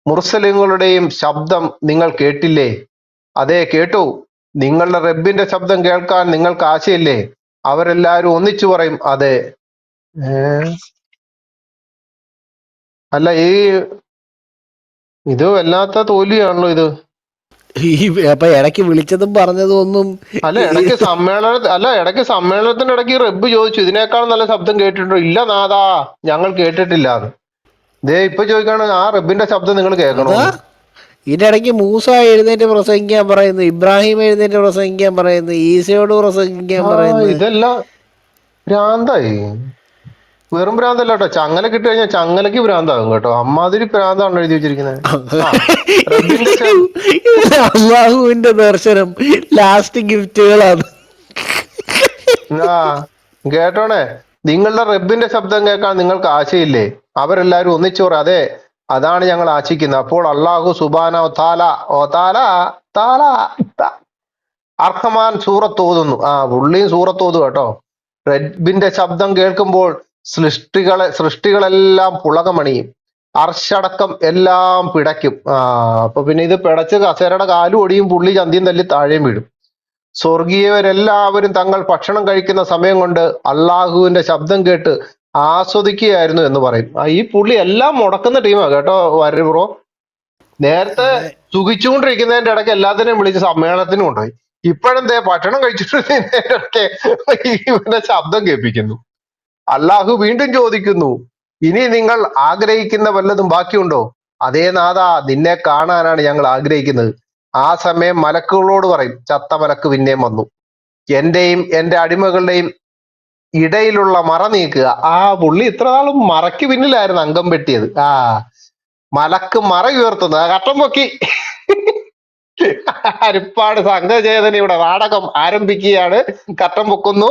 [SPEAKER 1] മുർസലിങ്ങളുടെയും ശബ്ദം നിങ്ങൾ കേട്ടില്ലേ? അതെ കേട്ടു. നിങ്ങളുടെ റബ്ബിന്റെ ശബ്ദം കേൾക്കാൻ നിങ്ങൾക്ക് ആശയില്ലേ? അവരെല്ലാരും ഒന്നിച്ചു പറയും, അതെ. അല്ല, ഇത് വല്ലാത്ത തോൽവിയാണല്ലോ ഇത്.
[SPEAKER 3] അപ്പൊ ഇടയ്ക്ക് വിളിച്ചതും പറഞ്ഞതും ഒന്നും
[SPEAKER 1] ഇടയ്ക്ക് സമ്മേളനത്തിന്റെ ഇടയ്ക്ക് റബ്ബ് ചോദിച്ചു, ഇതിനേക്കാൾ നല്ല ശബ്ദം കേട്ടിട്ടുണ്ടോ? ഇല്ല നാഥാ, ഞങ്ങൾ കേട്ടിട്ടില്ല. ദേ ഇപ്പൊ ചോദിക്കാണ്, ആ റബ്ബിന്റെ ശബ്ദം നിങ്ങൾ കേൾക്കണോ?
[SPEAKER 3] ഇതിന്റെ ഇടയ്ക്ക് മൂസ എഴുന്നേറ്റ് പ്രസംഗിക്കാൻ പറയുന്നു, ഇബ്രാഹിം എഴുന്നേറ്റ് പ്രസംഗിക്കാൻ പറയുന്നു, ഈസയോട് പ്രസംഗിക്കാൻ പറയുന്നു.
[SPEAKER 1] ഇതെല്ലാം ഭ്രാന്തായി. വെറും ഭ്രാന്തല്ല കേട്ടോ, ചങ്ങല കിട്ടി കഴിഞ്ഞാൽ ചങ്ങലക്ക് ഭ്രാന്താകും കേട്ടോ. അമ്മാതിരി ഭ്രാന്താണല്ലോ എഴുതി വെച്ചിരിക്കുന്നത്.
[SPEAKER 3] അള്ളാഹുവിന്റെ ദർശനം ലാസ്റ്റ് ഗിഫ്റ്റുകളാണ്.
[SPEAKER 1] കേട്ടോണേ, നിങ്ങളുടെ റബ്ബിന്റെ ശബ്ദം കേൾക്കാൻ നിങ്ങൾക്ക് ആശയില്ലേ? അവരെല്ലാരും ഒന്നിച്ചു പറ, അതെ, അതാണ് ഞങ്ങൾ ആശിക്കുന്നത്. അപ്പോൾ അള്ളാഹു സുബ്ഹാനഹു അർഹമാൻ സൂറത്ത് ഓതുന്നു. പുള്ളിയും സൂറത്ത് ഓതു കേട്ടോ. റബ്ബിന്റെ ശബ്ദം കേൾക്കുമ്പോൾ സൃഷ്ടികളെല്ലാം പുളകമണിയും. അർശടക്കം എല്ലാം പിടയ്ക്കും. അപ്പൊ പിന്നെ ഇത് പിടച്ച് കസേരയുടെ കാലും ഒടിയും, പുള്ളി ചന്തിയും തല്ലി താഴെയും വീഴും. സ്വർഗീയവരെല്ലാവരും തങ്ങൾ ഭക്ഷണം കഴിക്കുന്ന സമയം കൊണ്ട് അള്ളാഹുവിന്റെ ശബ്ദം കേട്ട് ആസ്വദിക്കുകയായിരുന്നു എന്ന് പറയും. ഈ പുള്ളി എല്ലാം മുടക്കുന്ന ടീമാ കേട്ടോ വരു ബ്രോ. നേരത്തെ സുഖിച്ചുകൊണ്ടിരിക്കുന്നതിന്റെ ഇടയ്ക്ക് എല്ലാത്തിനെയും വിളിച്ച് സമ്മേളനത്തിനും കൊണ്ടുപോയി. ഇപ്പോഴെന്തേ ഭക്ഷണം കഴിച്ചിട്ട് ഇവന്റെ ശബ്ദം കേൾപ്പിക്കുന്നു. അള്ളാഹു വീണ്ടും ചോദിക്കുന്നു, ഇനി നിങ്ങൾ ആഗ്രഹിക്കുന്ന വല്ലതും ബാക്കിയുണ്ടോ? അതേ നാഥ, നിന്നെ കാണാനാണ് ഞങ്ങൾ ആഗ്രഹിക്കുന്നത്. ആ സമയം മലക്കുകളോട് പറയും, ചത്ത മലക്ക് പിന്നെയും വന്നു, എന്റെയും എന്റെ അടിമകളുടെയും ഇടയിലുള്ള മറ നീക്കുക. ആ പുള്ളി ഇത്ര നാളും മറയ്ക്ക് പിന്നിലായിരുന്നു അംഗം വെട്ടിയത്. മലക്ക് മറ ഉയർത്തുന്നു, കട്ടം പൊക്കി. അരിപ്പാട് സംഘചേതന ഇവിടെ നാടകം ആരംഭിക്കുകയാണ്. കട്ടം പൊക്കുന്നു.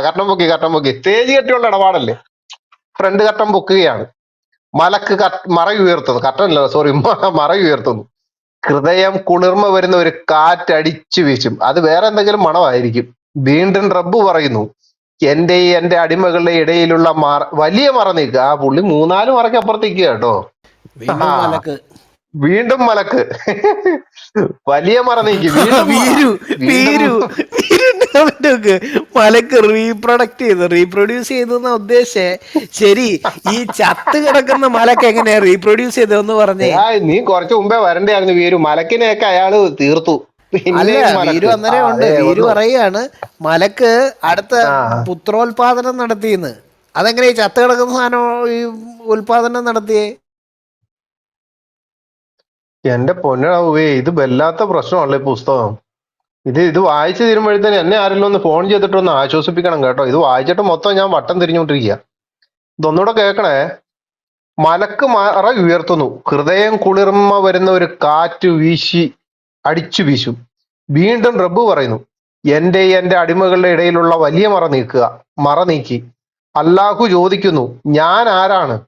[SPEAKER 1] കട്ടം പൊക്കി സ്റ്റേജ് കെട്ടിയുള്ള ഇടപാടല്ലേ, ഫ്രണ്ട് കട്ടം പൊക്കുകയാണ്. മലക്ക് മറ ഉയർത്തുന്നു, കട്ടല്ല സോറി, മറ ഉയർത്തുന്നു. ഹൃദയം കുളിർമ വരുന്ന ഒരു കാറ്റടിച്ചു വീശും. അത് വേറെ എന്തെങ്കിലും മണമായിരിക്കും. വീണ്ടും റബ്ബ് പറയുന്നു, എന്റെയും എന്റെ അടിമകളുടെ ഇടയിലുള്ള വലിയ മറ നീക്കുക. ആ പുള്ളി 3-4 മറയ്ക്ക് അപ്പുറത്തേക്ക് കേട്ടോ.
[SPEAKER 3] വീണ്ടും മലക്ക്.
[SPEAKER 1] വീണ്ടും മലക്ക് വലിയ മറ നീക്കി. വീണ്ടും
[SPEAKER 3] വീരു വീരു വീരുണ്ടാവില്ല. മലക്ക് റീപ്രൊഡ്യൂസ് ചെയ്തെന്ന ഉദ്ദേശിച്ചേ. ശരി, ഈ ചത്ത് കിടക്കുന്ന മലക്ക് എങ്ങനെയാ റീപ്രൊഡ്യൂസ് ചെയ്തതെന്ന് പറഞ്ഞേ.
[SPEAKER 1] നീ കുറച്ചു മുമ്പേ വരണ്ടായിരുന്നു വീരു. മലക്കിനെയൊക്കെ അയാള് തീർത്തു.
[SPEAKER 3] അല്ല, വീരു അന്നേരം ഉണ്ട്. വീരു പറയാണ് മലക്ക് അടുത്ത പുത്രോത്പാദനം നടത്തിയെന്ന്. അതെങ്ങനെ ഈ ചത്ത് കിടക്കുന്ന സാധനം ഈ ഉൽപാദനം നടത്തിയേ?
[SPEAKER 1] എന്റെ പൊന്നേ, ഇത് വല്ലാത്ത പ്രശ്നമല്ലേ പുസ്തകം. ഇത് വായിച്ചു തീരുമ്പോഴത്തേന് എന്നെ ആരെങ്കിലും ഒന്ന് ഫോൺ ചെയ്തിട്ടൊന്ന് ആശ്വസിപ്പിക്കണം കേട്ടോ. ഇത് വായിച്ചിട്ട് മൊത്തം ഞാൻ വട്ടം തിരിഞ്ഞുകൊണ്ടിരിക്കുക. ഇതൊന്നുകൂടെ കേൾക്കണേ. മലക്ക് മറ ഉയർത്തുന്നു, ഹൃദയം കുളിർമ വരുന്ന ഒരു കാറ്റ് അടിച്ചു വീശും. വീണ്ടും റബ്ബ് പറയുന്നു, എന്റെ അടിമകളുടെ ഇടയിലുള്ള വലിയ മറ നീക്കി. അല്ലാഹു ചോദിക്കുന്നു, ഞാൻ ആരാണ്?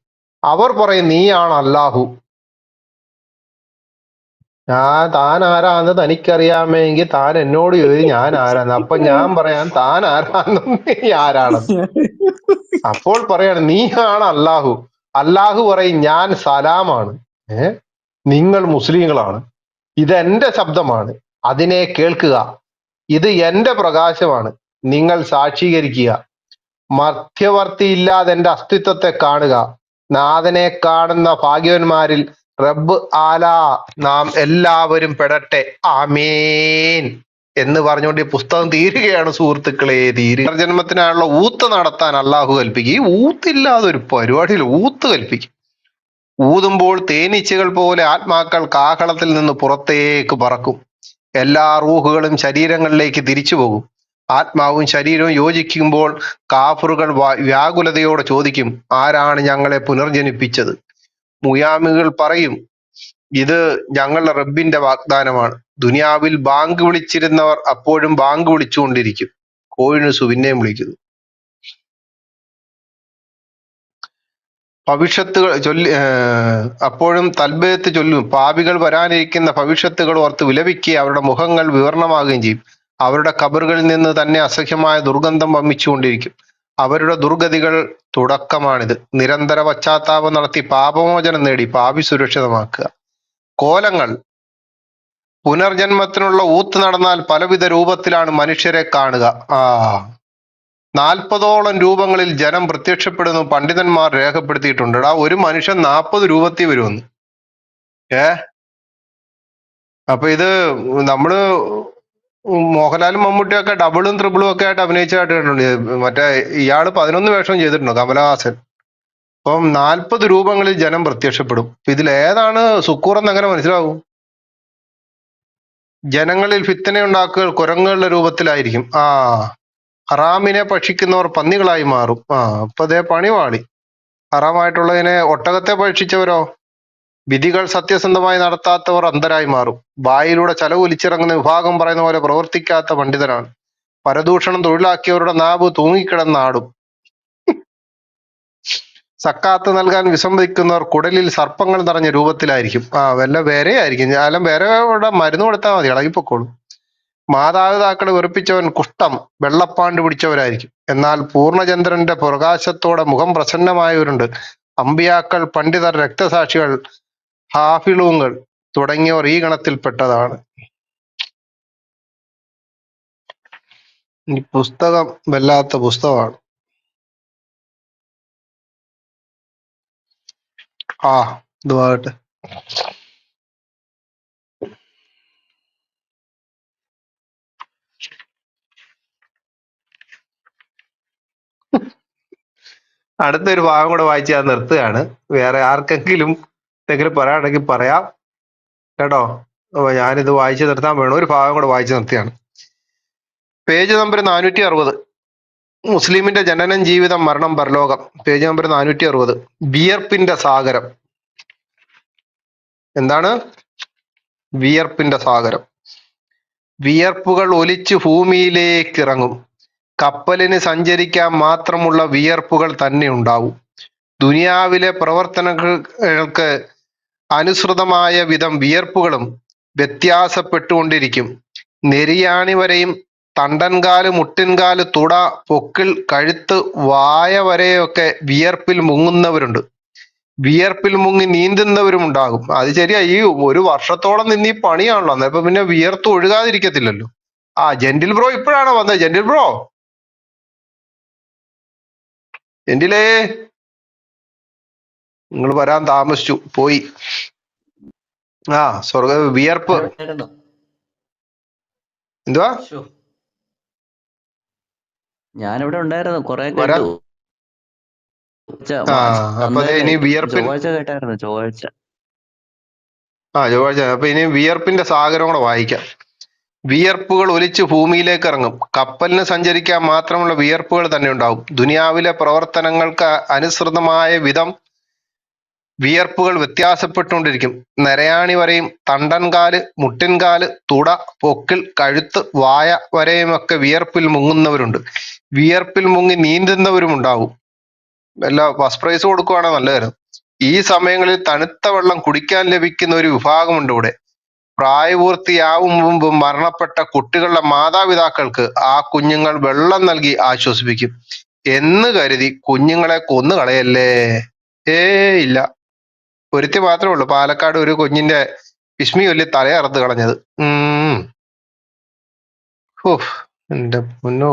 [SPEAKER 1] അവർ പറയും, നീയാണ് അല്ലാഹു. താൻ ആരാന്ന് തനിക്കറിയാമെങ്കിൽ താൻ എന്നോട് ചോദിച്ചു ഞാൻ ആരാന്ന്. അപ്പൊ ഞാൻ പറയാം താൻ ആരാന്നും നീ ആരാണെന്ന്. അപ്പോൾ പറയാണ്, നീയാണ് അല്ലാഹു. അല്ലാഹു പറയും, ഞാൻ സലാമാണ്. നിങ്ങൾ മുസ്ലിങ്ങളാണ്. ഇതെന്റെ ശബ്ദമാണ്, അതിനെ കേൾക്കുക. ഇത് എന്റെ പ്രകാശമാണ്, നിങ്ങൾ സാക്ഷീകരിക്കുക. മധ്യവർത്തി ഇല്ലാതെ എന്റെ അസ്തിത്വത്തെ കാണുക. നാഥനെ കാണുന്ന ഭാഗ്യവന്മാരിൽ റബ്ബ് ആലാ നാം എല്ലാവരും പെടട്ടെ, ആമീൻ എന്ന് പറഞ്ഞുകൊണ്ട് ഈ പുസ്തകം തീരുകയാണ് സുഹൃത്തുക്കളെ. ജന്മത്തിനായുള്ള ഊത്ത് നടത്താൻ അള്ളാഹു കൽപ്പിക്കും. ഈ ഊത്തില്ലാതെ ഒരു പരിപാടിയിൽ ഊത്ത് കൽപ്പിക്കും. ഊതുമ്പോൾ തേനീച്ചകൾ പോലെ ആത്മാക്കൾ കാഹളത്തിൽ നിന്ന് പുറത്തേക്ക് പറക്കും. എല്ലാ റൂഹുകളും ശരീരങ്ങളിലേക്ക് തിരിച്ചു പോകും. ആത്മാവും ശരീരവും യോജിക്കുമ്പോൾ കാഫറുകൾ വ്യാകുലതയോടെ ചോദിക്കും, ആരാണ് ഞങ്ങളെ പുനർജനിപ്പിച്ചത്? മുയാമികൾ പറയും, ഇത് ഞങ്ങളുടെ റബ്ബിന്റെ വാഗ്ദാനമാണ്. ദുനിയാവിൽ ബാങ്ക് വിളിച്ചിരുന്നവർ അപ്പോഴും ബാങ്ക് വിളിച്ചുകൊണ്ടിരിക്കും. കോഴിനുസ് പിന്നെയും വിളിക്കുന്നു. ഭവിഷ്യത്തുകൾ അപ്പോഴും തൽബയത്ത് ചൊല്ലും. പാപികൾ വരാനിരിക്കുന്ന ഭവിഷ്യത്തുകൾ ഓർത്ത് വിലപിക്കുക, അവരുടെ മുഖങ്ങൾ വിവരണമാകുകയും ചെയ്യും. അവരുടെ ഖബറുകളിൽ നിന്ന് തന്നെ അസഹ്യമായ ദുർഗന്ധം വമിച്ചുകൊണ്ടിരിക്കും. അവരുടെ ദുർഗതികൾ തുടക്കമാണിത്. നിരന്തര പശ്ചാത്താപം നടത്തി പാപമോചനം നേടി പാപി സുരക്ഷിതമാക്കുക. കോലങ്ങൾ. പുനർജന്മത്തിനുള്ള ഊത്ത് നടന്നാൽ പലവിധ രൂപത്തിലാണ് മനുഷ്യരെ കാണുക. 40ഓളം രൂപങ്ങളിൽ ജനം പ്രത്യക്ഷപ്പെടുന്നു പണ്ഡിതന്മാർ രേഖപ്പെടുത്തിയിട്ടുണ്ട്. ഒരു മനുഷ്യൻ 40 രൂപത്തിൽ വരുമെന്ന്. അപ്പൊ ഇത് നമ്മള് മോഹൻലാലും മമ്മൂട്ടിയൊക്കെ ഡബിളും ത്രിബിളും ഒക്കെ ആയിട്ട് അഭിനയിച്ചായിട്ട് കണ്ടിട്ടുണ്ട്. മറ്റേ ഇയാള് 11 വേഷം ചെയ്തിട്ടുണ്ട്, കമലഹാസൻ. അപ്പം 40 രൂപങ്ങളിൽ ജനം പ്രത്യക്ഷപ്പെടും. ഇതിൽ ഏതാണ് സുക്കൂർ എന്ന് എങ്ങനെ മനസ്സിലാവും? ജനങ്ങളിൽ ഫിത്തനയുണ്ടാക്കുക കുരങ്ങുകളുടെ രൂപത്തിലായിരിക്കും. ഹറാമിനെ ഭക്ഷിക്കുന്നവർ പന്നികളായി മാറും. അപ്പൊ അതേ പണിവാളി. ഹറാമായിട്ടുള്ളതിനെ ഒട്ടകത്തെ ഭക്ഷിച്ചവരോ? വിധികൾ സത്യസന്ധമായി നടത്താത്തവർ അന്ധരായി മാറും. വായിലൂടെ ചലവൊലിച്ചിറങ്ങുന്ന വിഭാഗം പറയുന്ന പോലെ പ്രവർത്തിക്കാത്ത പണ്ഡിതനാണ്. പരദൂഷണം തൊഴിലാക്കിയവരുടെ നാവ് തൂങ്ങിക്കിടന്നാടും. സക്കാത്ത് നൽകാൻ വിസമ്മതിക്കുന്നവർ കുടലിൽ സർപ്പങ്ങൾ നിറഞ്ഞ രൂപത്തിലായിരിക്കും. വല്ല വേരയായിരിക്കും. അല്ല വേരയുടെ മരുന്ന് കൊടുത്താൽ മതി, ഇളകിപ്പൊക്കോളും. മാതാപിതാക്കളെ വെറുപ്പിച്ചവൻ കുഷ്ഠം വെള്ളപ്പാണ്ട് പിടിച്ചവരായിരിക്കും. എന്നാൽ പൂർണ്ണചന്ദ്രന്റെ പ്രകാശത്തോടെ മുഖം പ്രസന്നമായവരുണ്ട്. അമ്പിയാക്കൾ, പണ്ഡിതർ, രക്തസാക്ഷികൾ, ഹാഫിളൂങ്ങൾ തുടങ്ങിയവർ ഈ ഗണത്തിൽപ്പെട്ടതാണ്. ഈ പുസ്തകം വല്ലാത്ത പുസ്തകമാണ്. ഇതുമാകട്ടെ. അടുത്തൊരു ഭാഗം കൂടെ വായിച്ച് ഞാൻ നിർത്തുകയാണ്. വേറെ ആർക്കെങ്കിലും എന്തെങ്കിലും പറയാനുണ്ടെങ്കിൽ പറയാം കേട്ടോ. അപ്പൊ ഞാനിത് വായിച്ചു നിർത്താൻ വേണം, ഒരു ഭാഗം കൂടെ വായിച്ചു നിർത്തിയാണ്. Page number 460. മുസ്ലിമിന്റെ ജനനം ജീവിതം മരണം പരലോകം. Page number 460. വിയർപ്പിന്റെ സാഗരം. എന്താണ്? വിയർപ്പിന്റെ സാഗരം. വിയർപ്പുകൾ ഒലിച്ച് ഭൂമിയിലേക്ക് ഇറങ്ങും. കപ്പലിന് സഞ്ചരിക്കാൻ മാത്രമുള്ള വിയർപ്പുകൾ തന്നെ ഉണ്ടാവും. ദുനിയാവിലെ പ്രവർത്തനങ്ങൾക്ക് അനുസൃതമായ വിധം വിയർപ്പുകളും വ്യത്യാസപ്പെട്ടുകൊണ്ടിരിക്കും. നെരിയാണി വരെയും തണ്ടൻകാല്, മുട്ടിൻകാല്, തുട, പൊക്കിൾ, കഴുത്ത്, വായ വരെയൊക്കെ വിയർപ്പിൽ മുങ്ങുന്നവരുണ്ട്. വിയർപ്പിൽ മുങ്ങി നീന്തുന്നവരും ഉണ്ടാകും. അത് ശരിയാ, ഈ ഒരു വർഷത്തോളം നിന്ന് ഈ പണിയാണല്ലോ, അപ്പൊ പിന്നെ വിയർത്ത് ഒഴുകാതിരിക്കത്തില്ലല്ലോ. ആ ജെന്റിൽ ബ്രോ ഇപ്പോഴാണോ വന്നത്? ജെന്റിൽ ബ്രോ, ജെന്റിലേ, നിങ്ങൾ വരാൻ താമസിച്ചു പോയി. ആ വിയർപ്പ്
[SPEAKER 6] ഞാനിവിടെയായിരുന്നു.
[SPEAKER 1] എന്തുവാ
[SPEAKER 6] ശ്ശോ. ഞാനിവിടെ ഉണ്ടായിരുന്നു, കൊറേ
[SPEAKER 1] വരാൻ.
[SPEAKER 6] കേട്ടു.
[SPEAKER 1] ആ അപ്പൊ ദേ
[SPEAKER 6] അന്നേരം
[SPEAKER 1] ഇനി വിയർപ്പിൻ
[SPEAKER 6] ചൊവ്വാഴ്ച കേട്ടായിരുന്നു, ചൊവ്വാഴ്ച.
[SPEAKER 1] ചൊവ്വാഴ്ച. അപ്പൊ ഇനി വിയർപ്പിന്റെ സാഗരം കൂടെ വായിക്കാം. വിയർപ്പുകൾ ഒലിച്ച് ഭൂമിയിലേക്ക് ഇറങ്ങും. കപ്പലിന് സഞ്ചരിക്കാൻ മാത്രമുള്ള വിയർപ്പുകൾ തന്നെ ഉണ്ടാവും. ദുനിയാവിലെ പ്രവർത്തനങ്ങൾക്ക് അനുസൃതമായ വിധം വിയർപ്പുകൾ വ്യത്യാസപ്പെട്ടുകൊണ്ടിരിക്കും. നരയാണി വരെയും തണ്ടൻകാല്, മുട്ടിൻകാല്, തുട, പൊക്കിൾ, കഴുത്ത്, വായ വരെയുമൊക്കെ വിയർപ്പിൽ മുങ്ങുന്നവരുണ്ട്. വിയർപ്പിൽ മുങ്ങി നീന്തുന്നവരും ഉണ്ടാവും. വല്ല ഫസ്റ്റ് പ്രൈസ് കൊടുക്കുവാണെങ്കിൽ നല്ലതായിരുന്നു. ഈ സമയങ്ങളിൽ തണുത്ത വെള്ളം കുടിക്കാൻ ലഭിക്കുന്ന ഒരു വിഭാഗമുണ്ട് ഇവിടെ. പ്രായപൂർത്തിയാവും മുമ്പ് മരണപ്പെട്ട കുട്ടികളുടെ മാതാപിതാക്കൾക്ക് ആ കുഞ്ഞുങ്ങൾ വെള്ളം നൽകി ആശ്വസിപ്പിക്കും എന്ന് കരുതി കുഞ്ഞുങ്ങളെ കൊന്നു കളയല്ലേ. ഇല്ല, ഒരുത്തി മാത്രമേ ഉള്ളൂ, പാലക്കാട് ഒരു കുഞ്ഞിന്റെ വിസ്മി വലിയ തലയറുത്ത് കളഞ്ഞത്. ഹോ, എന്റെ പൊന്നോ.